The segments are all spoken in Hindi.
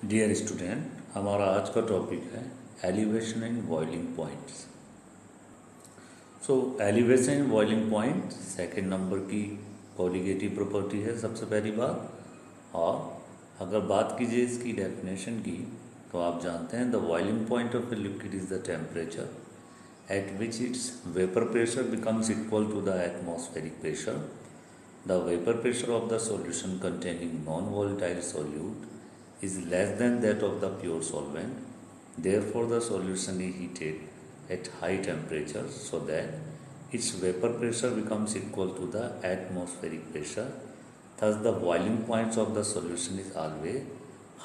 डियर स्टूडेंट, हमारा आज का टॉपिक है elevation and boiling points. So elevation and boiling point second number की कॉलिगेटिव प्रॉपर्टी है सबसे पहली बात। और अगर बात कीजिए इसकी डेफिनेशन की, तो आप जानते हैं the boiling point of a liquid is the temperature at which its vapor pressure becomes equal to the atmospheric pressure. The vapor pressure of the solution containing non-volatile solute is less than that of the pure solvent. Therefore, the solution is heated at high temperature so that its vapor pressure becomes equal to the atmospheric pressure. Thus, the boiling points of the solution is always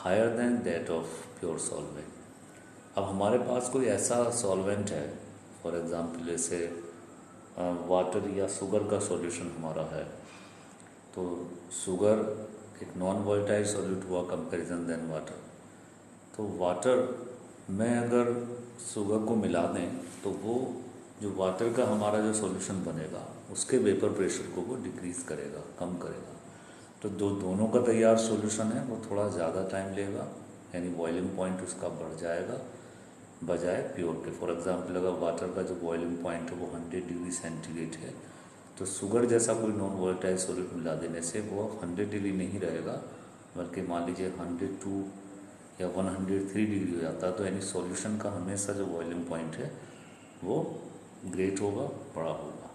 higher than that of pure solvent. अब हमारे पास कोई ऐसा सॉल्वेंट है, फॉर एग्ज़ाम्पल जैसे वाटर या शुगर का सॉल्यूशन हमारा है, तो शुगर एक नॉन वोलेटाइल सॉल्यूट हुआ कंपैरिजन देन वाटर। तो वाटर में अगर शुगर को मिला दें तो वो जो वाटर का हमारा जो सॉल्यूशन बनेगा उसके वेपर प्रेशर को वो डिक्रीज़ करेगा, कम करेगा। तो दोनों का तैयार सॉल्यूशन है वो थोड़ा ज़्यादा टाइम लेगा, यानी बॉइलिंग पॉइंट उसका बढ़ जाएगा बजाय प्योर के। फॉर एग्जांपल अगर वाटर का जो बॉइलिंग पॉइंट है वो 100 डिग्री सेंटीग्रेड है, तो शुगर जैसा कोई नॉन वोलेटाइल सॉल्यूट मिला देने से वो 100 डिग्री नहीं रहेगा, बल्कि मान लीजिए 102 या 103 डिग्री हो जाता है। तो यानी सॉल्यूशन का हमेशा जो बॉइलिंग पॉइंट है वो ग्रेट होगा, बड़ा होगा।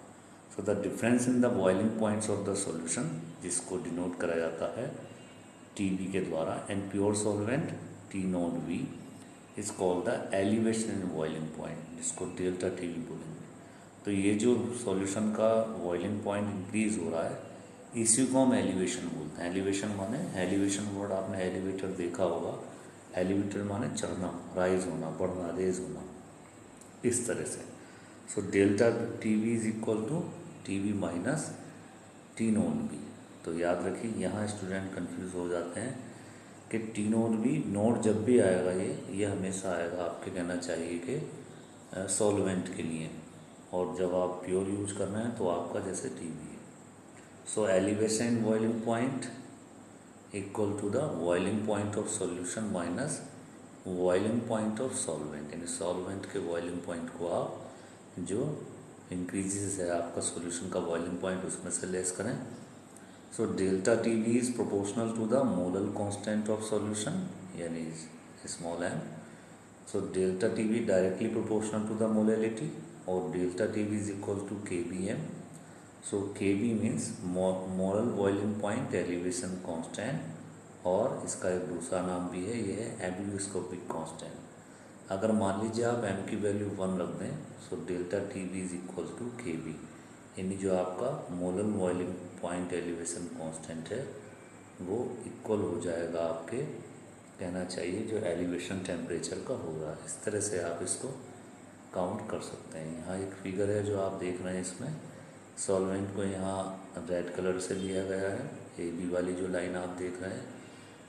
So the difference in the boiling points of the solution, जिसको डिनोट करा जाता है TB के द्वारा, and pure solvent T not V is called the elevation and boiling point, जिसको डेल्टा TB बोलेंगे। तो ये जो सॉल्यूशन का बॉइलिंग पॉइंट इंक्रीज हो रहा है इसी को हम एलिवेशन बोलते हैं। एलिवेशन माने, एलिवेशन वर्ड आपने एलिवेटर देखा होगा, एलिवेटर माने चढ़ना, राइज होना, बढ़ना, रेज होना, इस तरह से। So delta TB is equal to TB minus T naught B। तो याद रखिए, यहाँ स्टूडेंट कंफ्यूज हो जाते हैं कि T नोट भी, नोट जब भी आएगा ये हमेशा आएगा आपके कहना चाहिए कि सॉल्वेंट के लिए, और जब आप प्योर यूज कर रहे हैं तो आपका जैसे TB है। So elevation boiling point equal to the boiling point of solution minus boiling point of solvent, यानी सॉल्वेंट के बॉइलिंग पॉइंट को आप जो इंक्रीजेस है आपका सॉल्यूशन का बॉइलिंग पॉइंट उसमें से लेस करें। So delta TB is proportional to the molar constant of solution, यानी small m. So delta TB directly proportional to the molality, और delta TB is equal to kbm. So kb means molar boiling point elevation constant, और इसका एक दूसरा नाम भी है, ये है एब्यूस्कोपिक कांस्टेंट। अगर मान लीजिए आप m की वैल्यू 1 रख दें, so delta TB is equal to kb, यानी जो आपका molar boiling point elevation constant है वो इक्वल हो जाएगा आपके कहना चाहिए जो एलिवेशन टेम्परेचर का होगा। इस तरह से आप इसको काउंट कर सकते हैं। यहाँ एक फिगर है जो आप देख रहे हैं, इसमें सॉल्वेंट को यहाँ रेड कलर से लिया गया है, AB वाली जो लाइन आप देख रहे हैं।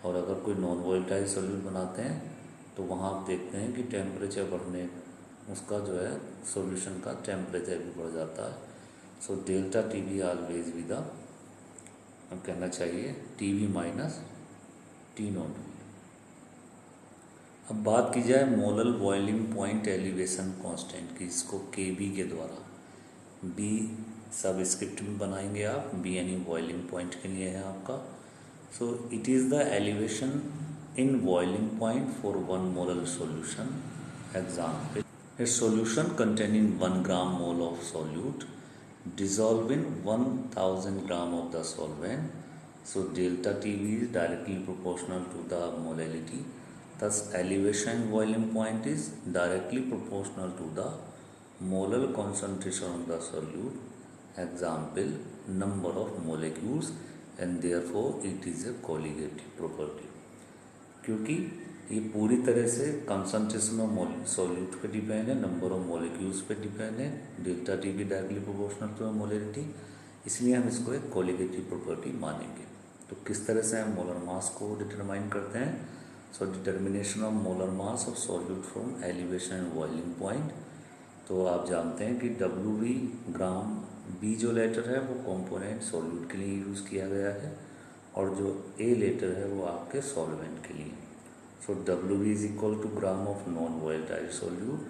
और अगर कोई नॉन वोलेटाइल सॉल्यूट बनाते हैं तो वहाँ आप देखते हैं कि टेम्परेचर बढ़ने उसका जो है सॉल्यूशन का टेम्परेचर भी बढ़ जाता है। So delta TB always with the कहना चाहिए TB minus T naught B। अब बात की जाए molar boiling point elevation constant की, इसको KB के द्वारा, B सब स्क्रिप्ट में बनाएंगे आप, B यानी बॉइलिंग पॉइंट के लिए है आपका। So it is the elevation in boiling point for 1 molar solution. Example, A solution containing 1 gram mole of solute dissolve in 1000 gram of the solvent. So delta TB is directly proportional to the molality. Thus elevation boiling point is directly proportional to the molar concentration of the solute. Example, number of molecules, and therefore it is a colligative property. क्योंकि ये पूरी तरह से कंसंट्रेशन ऑफ सॉल्यूट पे डिपेंड है, नंबर ऑफ मॉलिक्यूल्स पे डिपेंड है। Delta TB directly proportional to molarity, इसलिए हम इसको एक कोलिगेटिव प्रॉपर्टी मानेंगे। तो किस तरह से हम मोलर मास को डिटरमाइन करते हैं? So determination of molar mass of solute from elevation and boiling point. तो आप जानते हैं कि WV ग्राम, B जो लेटर है वो कॉम्पोनेंट सॉल्यूट के लिए यूज़ किया गया है, और जो A लेटर है वो आपके सॉल्वेंट के लिए। सो So WV is equal to gram of non-volatile solute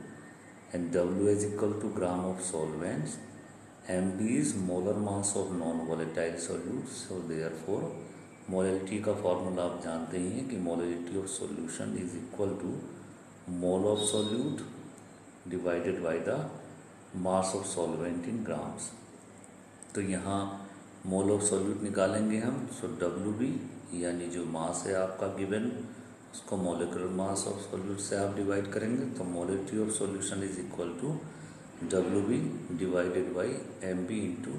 and W is equal to gram of solvents. MB is molar mass of non-volatile solutes. So therefore molality का फॉर्मूला आप जानते ही हैं कि molality of solution is equal to mole of solute divided by the mass of solvent in grams. तो यहाँ मोल ऑफ सॉल्यूट निकालेंगे हम। सो WB यानी जो मास है आपका गिवन, उसको मोलिकुलर मास ऑफ सॉल्यूट से आप डिवाइड करेंगे तो molality of solution is equal to WB divided by MB into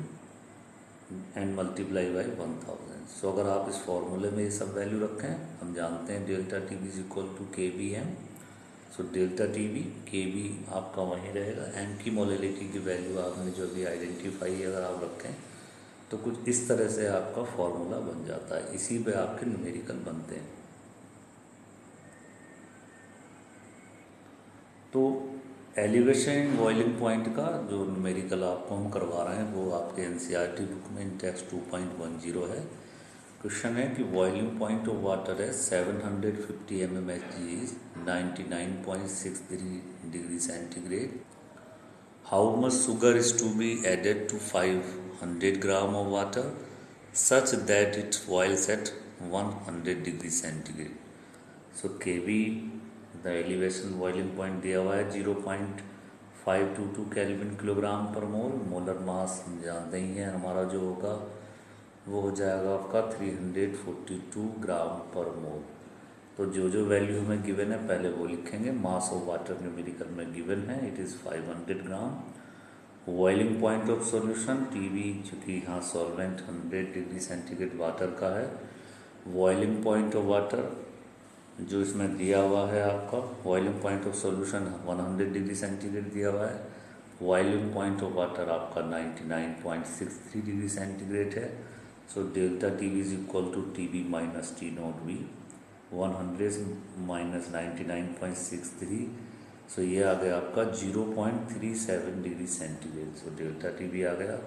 and multiply by 1000। So अगर आप इस फॉर्मूले में ये सब वैल्यू रखें, हम जानते हैं delta TB is equal to KBM। So delta TB KB आपका वहीं रहेगा, M की मोलैलिटी की वैल्यू आपने जो भी आइडेंटिफाई अगर आप रखें तो कुछ इस तरह से आपका फॉर्मूला बन जाता है। इसी पे आपके न्यूमेरिकल बनते हैं। तो एलिवेशन इन बॉइलिंग पॉइंट का जो न्यूमेरिकल आपको हम करवा रहे हैं वो आपके NCERT बुक में इंडेक्स 2.10 है। क्वेश्चन है कि बॉइलिंग पॉइंट ऑफ वाटर है 750 mmHg is 99.63 degree centigrade. How much sugar is to be added to 500 gram of water such that it boils at 100 degree centigrade. So KB the elevation boiling point दिया हुआ है 0.522 केल्विन किलोग्राम पर मोल। मोलर मास हम जानते ही हैं हमारा जो होगा वो हो जाएगा आपका 342 ग्राम पर मोल। तो जो जो वैल्यू हमें गिवन है पहले वो लिखेंगे। मास ऑफ वाटर न्यूमेरिकल में गिवन है, it is 500 gram. Boiling point of solution TB चूँकि यहाँ सॉल्वेंट 100 डिग्री सेंटीग्रेड वाटर का है। बॉइलिंग पॉइंट ऑफ वाटर जो इसमें दिया हुआ है आपका, boiling point of solution 100 degree centigrade दिया हुआ है। बॉइलिंग पॉइंट ऑफ वाटर आपका 99.63 डिग्री सेंटीग्रेड है। So delta TB is equal to TB minus T0B 100 minus 99.63। So ये आ गया आपका 0.37 degree centigrade. So delta TB आ गया।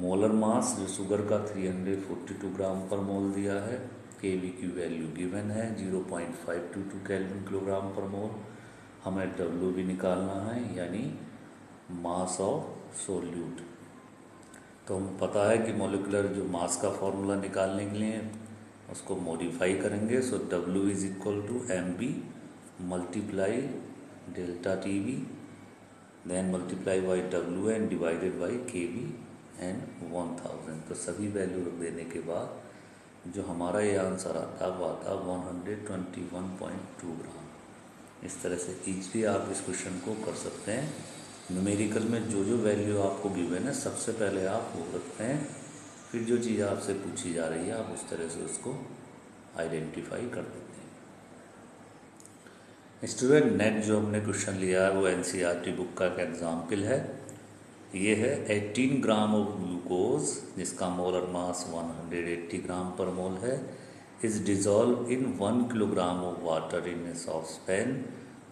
मोलर मास जो शुगर का 342 ग्राम पर मोल दिया है। KB की वैल्यू गिवन है 0.522 केल्विन किलोग्राम पर मोल। हमें WB निकालना है यानी मास ऑफ सोल्यूट। तो हम पता है कि मोलिकुलर जो मास का फॉर्मूला निकालने के लिए उसको मॉडिफाई करेंगे। So W is equal to MB multiply delta TB then multiply by WN divided by KB and 1000। तो सभी वैल्यू रख देने के बाद जो हमारा ये आंसर आता है वो आता है 121.2 ग्राम। इस तरह से ईजली आप इस क्वेश्चन को कर सकते हैं। न्यूमेरिकल में जो जो वैल्यू आपको गिवन है सबसे पहले आप वो रखते हैं, फिर जो चीज़ आपसे पूछी जा रही है आप उस तरह से उसको आइडेंटिफाई कर देते हैं। स्टूडेंट नेट जो हमने क्वेश्चन लिया है वो NCERT बुक का एक एग्जाम्पल है। ये है 18 ग्राम ऑफ ग्लूकोज जिसका molar mass 180 gram per mole है is dissolve in 1 kilogram of water in a saucepan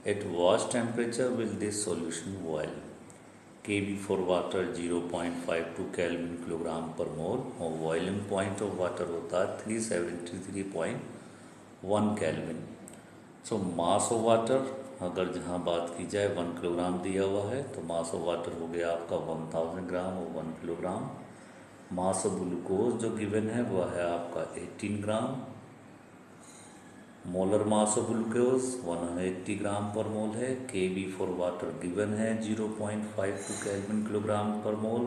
at what temperature will this solution boil. KB for water 0.52 kelvin kilogram पर मोल और बॉइलिंग पॉइंट ऑफ वाटर होता है 373.1 kelvin. So mass of water अगर जहाँ बात की जाए 1 किलोग्राम दिया हुआ है तो मास ऑफ वाटर हो गया आपका 1000 ग्राम और 1 किलोग्राम। मास ऑफ ग्लूकोज जो गिवन है वह है आपका 18 ग्राम। Molar mass of glucose 180 gram per mole है। KB फॉर वाटर गिवन है 0.52 केल्विन किलोग्राम पर mole.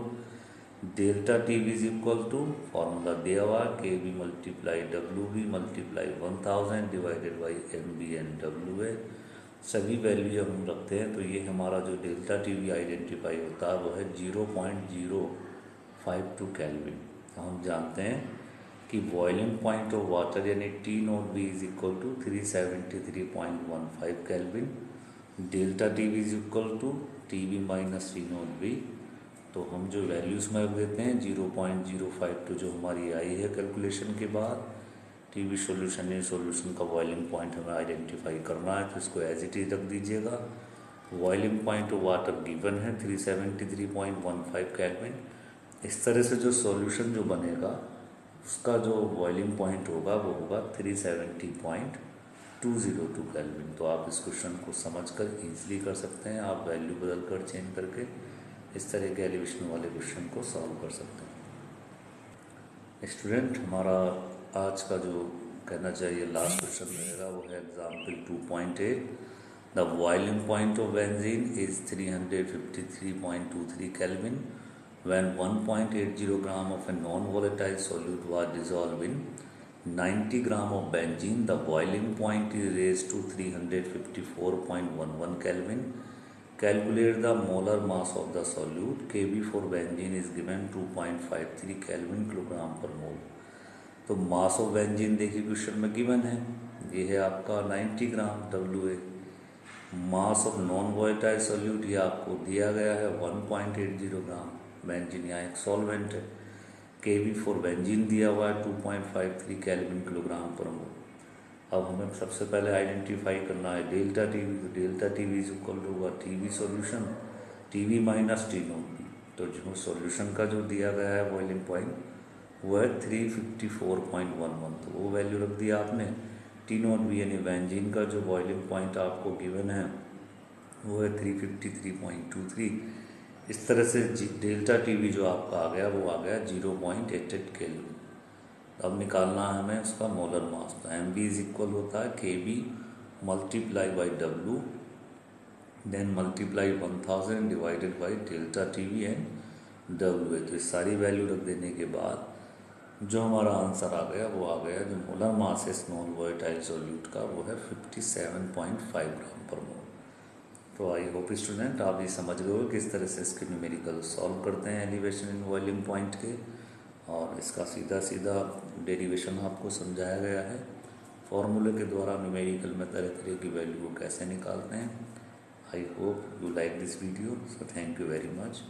Delta TB is equal to formula दिया हुआ KB multiply WB multiply 1000 divided by MB and WA। सभी वैल्यू जब हम रखते हैं तो ये हमारा जो डेल्टा TB आइडेंटिफाई होता है वो है 0.052 केल्विन। तो हम जानते हैं कि बॉइलिंग पॉइंट ऑफ वाटर यानी T0B is equal to 373.15 kelvin. Delta TB is equal to TB minus T0B। तो हम जो वैल्यूज़ में रख देते हैं 0.052 जो हमारी आई है कैलकुलेशन के बाद। TB सॉल्यूशन का बॉइलिंग पॉइंट हमें आइडेंटिफाई करना है तो इसको एज इट इज रख दीजिएगा। Boiling point of water given है 373.15 केल्विन। इस तरह से जो सॉल्यूशन जो बनेगा उसका जो बॉइलिंग पॉइंट होगा वो होगा 370.1 202 केल्विन। तो आप इस क्वेश्चन को समझकर ईजिली कर सकते हैं, आप वैल्यू बदल कर चेंज करके इस तरह के एलिवेशन वाले क्वेश्चन को सॉल्व कर सकते हैं। स्टूडेंट, हमारा आज का जो कहना चाहिए लास्ट क्वेश्चन रहेगा वो है example 2.8। The boiling point of benzene is 353.23 kelvin when 1.80 gram of a non-volatile solute was dissolved in 90 gram of benzene. The boiling point is raised to 354.11 Kelvin. Calculate the molar mass of the solute. Kb for benzene is given 2.53 Kelvin kilogram पर मोल। तो मास ऑफ बेंजीन देखिए क्वेश्चन में गिवन है, ये है आपका 90 ग्राम WA। Mass of non volatile solute ये आपको दिया गया है 1.80 ग्राम। बेंजीन यहाँ एक सॉल्वेंट है। Kb फॉर बेंजीन दिया हुआ है 2.53 केल्विन किलोग्राम पर मोल। अब हमें सबसे पहले आइडेंटिफाई करना है डेल्टा टीवी। तो delta TV is equal to होगा TV solution TV minus T naught B. तो जो सॉल्यूशन का जो दिया गया है बॉइलिंग पॉइंट वो है 354.11। तो वो वैल्यू रख दिया आपने। टी नोट बी यानी बेंजीन का जो बॉइलिंग पॉइंट आपको गिवन है वो है 353.23। इस तरह से डेल्टा टीवी जो आपका आ गया वो आ गया 0.88 केल्विन। अब निकालना है हमें उसका मोलर मास। तो एम बी इज इक्वल होता है KB multiply by W then multiply 1000 divided by delta TB and WA। तो इस सारी वैल्यू रख देने के बाद जो हमारा आंसर आ गया वो आ गया, जो मोलर मास है नॉन वोलेटाइल सॉल्यूट का वो है 57.5 ग्राम पर मोल। तो आई होप स्टूडेंट आप ये समझ गए हो किस तरह से इसके न्यूमेरिकल सॉल्व करते हैं एलिवेशन इन बॉइलिंग पॉइंट के, और इसका सीधा सीधा डेरिवेशन आपको समझाया गया है। फॉर्मूले के द्वारा न्यूमेरिकल में तरह तरह की वैल्यू को कैसे निकालते हैं। I hope you like this video, so thank you very much.